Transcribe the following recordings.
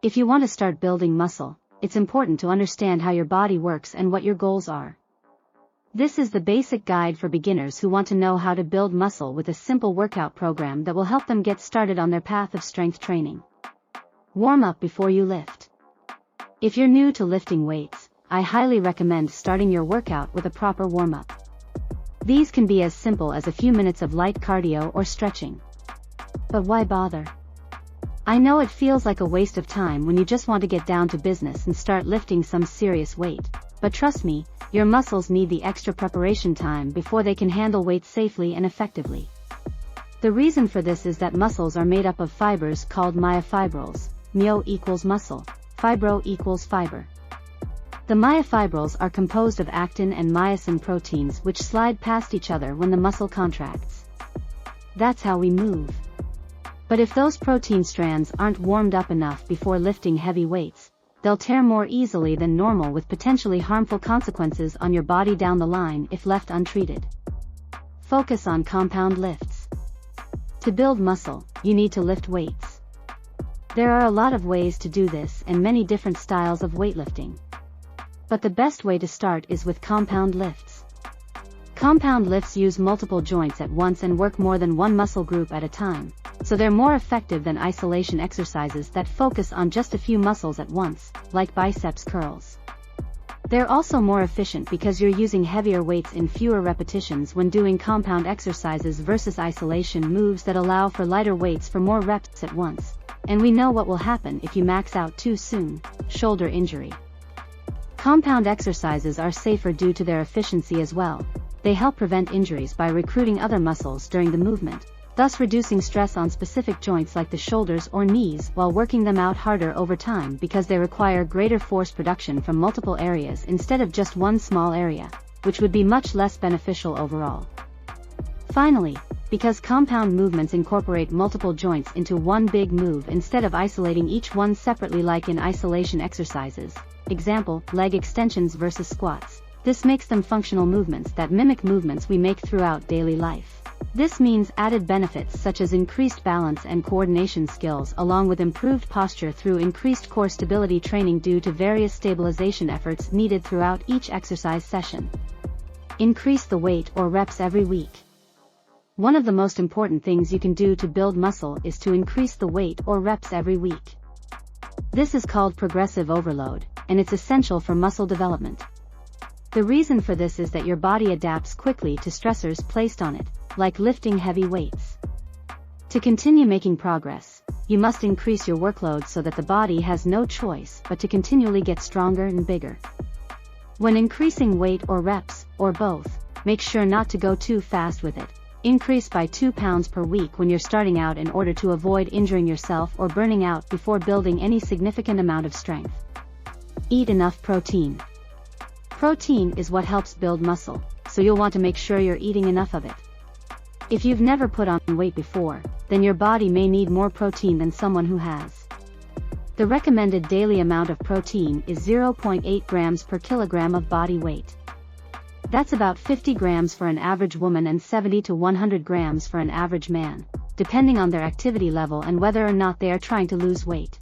If you want to start building muscle, it's important to understand how your body works and what your goals are. This is the basic guide for beginners who want to know how to build muscle with a simple workout program that will help them get started on their path of strength training. Warm up before you lift. If you're new to lifting weights, I highly recommend starting your workout with a proper warm-up. These can be as simple as a few minutes of light cardio or stretching. But why bother? I know it feels like a waste of time when you just want to get down to business and start lifting some serious weight, but trust me, your muscles need the extra preparation time before they can handle weights safely and effectively. The reason for this is that muscles are made up of fibers called myofibrils. Myo equals muscle, fibro equals fiber. The myofibrils are composed of actin and myosin proteins which slide past each other when the muscle contracts. That's how we move. But if those protein strands aren't warmed up enough before lifting heavy weights, they'll tear more easily than normal with potentially harmful consequences on your body down the line if left untreated. Focus on compound lifts. To build muscle, you need to lift weights. There are a lot of ways to do this and many different styles of weightlifting. But the best way to start is with compound lifts. Compound lifts use multiple joints at once and work more than one muscle group at a time, so they're more effective than isolation exercises that focus on just a few muscles at once, like biceps curls. They're also more efficient because you're using heavier weights in fewer repetitions when doing compound exercises versus isolation moves that allow for lighter weights for more reps at once. And we know what will happen if you max out too soon: shoulder injury. Compound exercises are safer due to their efficiency as well. They help prevent injuries by recruiting other muscles during the movement, thus reducing stress on specific joints like the shoulders or knees while working them out harder over time because they require greater force production from multiple areas instead of just one small area, which would be much less beneficial overall. Finally, because compound movements incorporate multiple joints into one big move instead of isolating each one separately like in isolation exercises, example, leg extensions versus squats, this makes them functional movements that mimic movements we make throughout daily life. This means added benefits such as increased balance and coordination skills along with improved posture through increased core stability training due to various stabilization efforts needed throughout each exercise session. Increase the weight or reps every week. One of the most important things you can do to build muscle is to increase the weight or reps every week. This is called progressive overload, and it's essential for muscle development. The reason for this is that your body adapts quickly to stressors placed on it, like lifting heavy weights. To continue making progress, you must increase your workload so that the body has no choice but to continually get stronger and bigger. When increasing weight or reps, or both, make sure not to go too fast with it. Increase by 2 pounds per week when you're starting out in order to avoid injuring yourself or burning out before building any significant amount of strength. Eat enough protein. Protein is what helps build muscle, so you'll want to make sure you're eating enough of it. If you've never put on weight before, then your body may need more protein than someone who has. The recommended daily amount of protein is 0.8 grams per kilogram of body weight. That's about 50 grams for an average woman and 70 to 100 grams for an average man, depending on their activity level and whether or not they are trying to lose weight.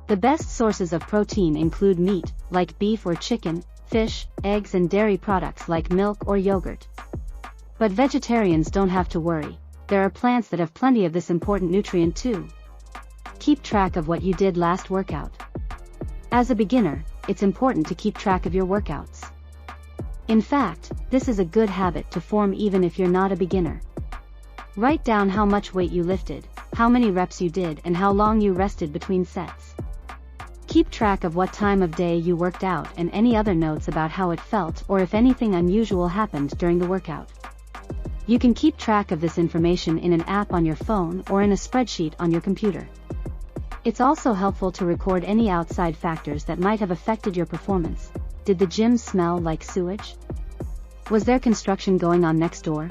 The best sources of protein include meat, like beef or chicken, fish, eggs and dairy products like milk or yogurt. But vegetarians don't have to worry, there are plants that have plenty of this important nutrient too. Keep track of what you did last workout. As a beginner, it's important to keep track of your workouts. In fact, this is a good habit to form even if you're not a beginner. Write down how much weight you lifted, how many reps you did and how long you rested between sets. Keep track of what time of day you worked out and any other notes about how it felt or if anything unusual happened during the workout. You can keep track of this information in an app on your phone or in a spreadsheet on your computer. It's also helpful to record any outside factors that might have affected your performance. Did the gym smell like sewage? Was there construction going on next door?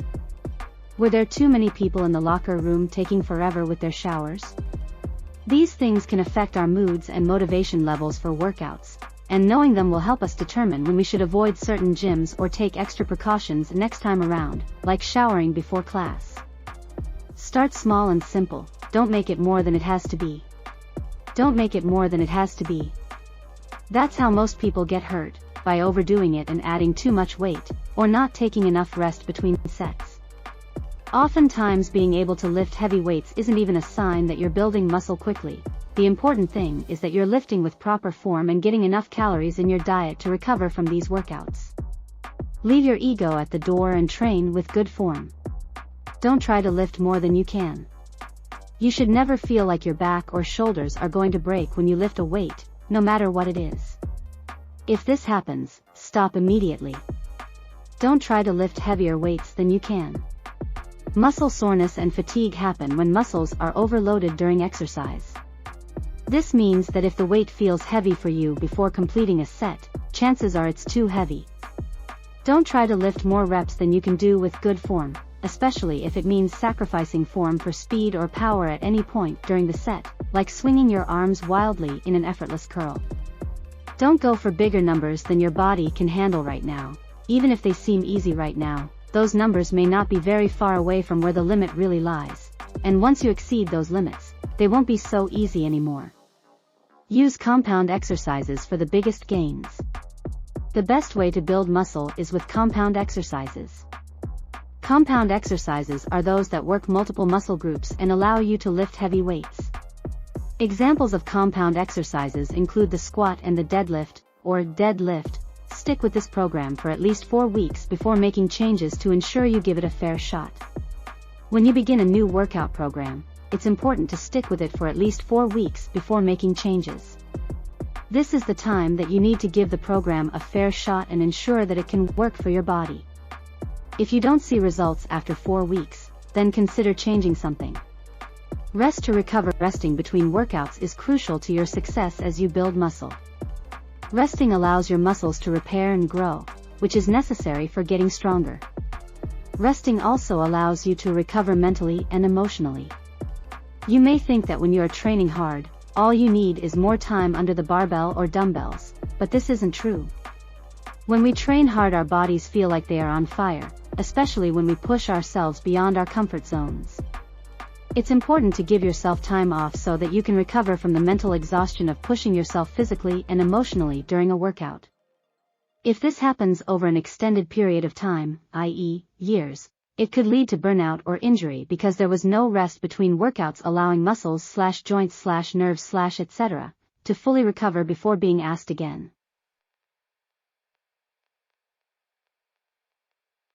Were there too many people in the locker room taking forever with their showers? These things can affect our moods and motivation levels for workouts, and knowing them will help us determine when we should avoid certain gyms or take extra precautions next time around, like showering before class. Start small and simple, don't make it more than it has to be. Don't make it more than it has to be. That's how most people get hurt, by overdoing it and adding too much weight, or not taking enough rest between sets. Oftentimes being able to lift heavy weights isn't even a sign that you're building muscle quickly. The important thing is that you're lifting with proper form and getting enough calories in your diet to recover from these workouts. Leave your ego at the door and train with good form. Don't try to lift more than you can. You should never feel like your back or shoulders are going to break when you lift a weight, no matter what it is. If this happens, stop immediately. Don't try to lift heavier weights than you can. Muscle soreness and fatigue happen when muscles are overloaded during exercise. This means that if the weight feels heavy for you before completing a set, chances are it's too heavy. Don't try to lift more reps than you can do with good form, especially if it means sacrificing form for speed or power at any point during the set, like swinging your arms wildly in an effortless curl. Don't go for bigger numbers than your body can handle right now. Even if they seem easy right now, those numbers may not be very far away from where the limit really lies, and once you exceed those limits, they won't be so easy anymore. Use compound exercises for the biggest gains. The best way to build muscle is with compound exercises. Compound exercises are those that work multiple muscle groups and allow you to lift heavy weights. Examples of compound exercises include the squat and the deadlift, or deadlift. Stick with this program for at least 4 weeks before making changes to ensure you give it a fair shot. When you begin a new workout program, it's important to stick with it for at least 4 weeks before making changes. This is the time that you need to give the program a fair shot and ensure that it can work for your body. If you don't see results after 4 weeks, then consider changing something. Rest to recover. Resting between workouts is crucial to your success as you build muscle. Resting allows your muscles to repair and grow, which is necessary for getting stronger. Resting also allows you to recover mentally and emotionally. You may think that when you are training hard, all you need is more time under the barbell or dumbbells, but this isn't true. When we train hard, our bodies feel like they are on fire, especially when we push ourselves beyond our comfort zones. It's important to give yourself time off so that you can recover from the mental exhaustion of pushing yourself physically and emotionally during a workout. If this happens over an extended period of time, i.e., years, it could lead to burnout or injury because there was no rest between workouts, allowing muscles/joints/nerves/etc. to fully recover before being asked again.